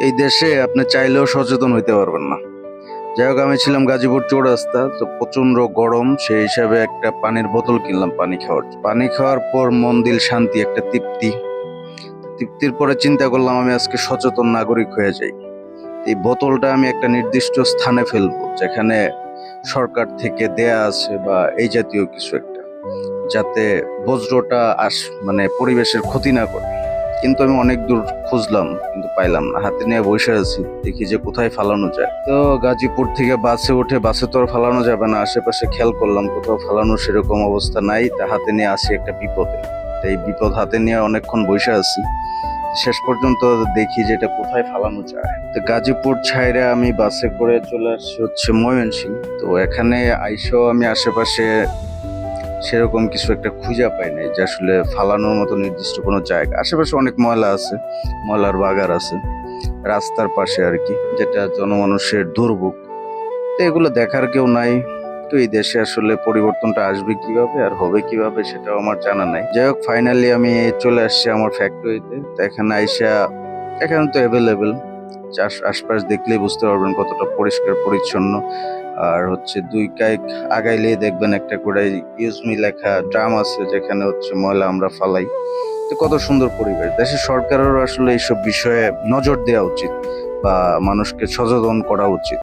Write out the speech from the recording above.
এই দেশে আপনি চাইলেও সচেতন হইতে পারবেন না। যাই হোক, আমি ছিলাম গাজীপুর চৌরাস্তা, তো প্রচন্ড গরম, সেই হিসাবে একটা পানির বোতল কিনলাম পানি খাওয়ার। পানি খাওয়ার পর মন দিল শান্তি, একটা তৃপ্তি। তৃপ্তির পরে চিন্তা করলাম আমি আজকে সচেতন নাগরিক হয়ে যাই। এই বোতলটা আমি একটা নির্দিষ্ট স্থানে ফেলবো, যেখানে সরকার থেকে দেয়া আছে বা এই জাতীয় কিছু একটা, যাতে বজ্রটা মানে পরিবেশের ক্ষতি না করে। কিন্তু আমি অনেক দূর খুঁজলাম, কিন্তু পাইলাম না। হাতে নিয়ে বসে আছি, দেখি যে কোথায় ফালানো যায়। তো গাজীপুর থেকে বাসে উঠে, বাসে তো আর ফালানো যাবে না, আশেপাশে খেয়াল করলাম কোথাও ফালানোর সেরকম অবস্থা নাই। তা হাতে নিয়ে আসি একটা বিপদে। তো এই বিপদ হাতে নিয়ে অনেকক্ষণ বসে আছি, শেষ পর্যন্ত দেখি যে এটা কোথায় ফালানো যায়। তো গাজীপুর ছাইরে আমি বাসে করে চলে আসছি হচ্ছে ময়মনসিংহ। তো এখানে আইসাও আমি আশেপাশে সেরকম কিছু একটা খুঁজে পাই নাই যে আসলে ফালানোর মতো নির্দিষ্ট কোনো জায়গা। আশেপাশে অনেক ময়লা আছে, ময়লার বাগার আছে রাস্তার পাশে আর কি, যেটা জনমানুষের দুর্ভোগ। তো এগুলো দেখার কেউ নাই। তো এই দেশে আসলে পরিবর্তনটা আসবে কিভাবে আর হবে কিভাবে সেটাও আমার জানা নাই। যাই হোক, ফাইনালি আমি চলে আসছি আমার ফ্যাক্টরিতে। তো এখানে আইসা, এখানে তো অ্যাভেলেবেল, আশপাশ দেখলেই বুঝতে পারবেন কতটা পরিষ্কার পরিচ্ছন্ন। আর হচ্ছে দুই কাইক আগাইলেই দেখবেন একটা করে ইউজ মি লেখা ড্রাম আছে, যেখানে হচ্ছে ময়লা আমরা ফালাই। তো কত সুন্দর পরিবেশ। দেশের সরকারেরও আসলে এইসব বিষয়ে নজর দেওয়া উচিত বা মানুষকে সচেতন করা উচিত।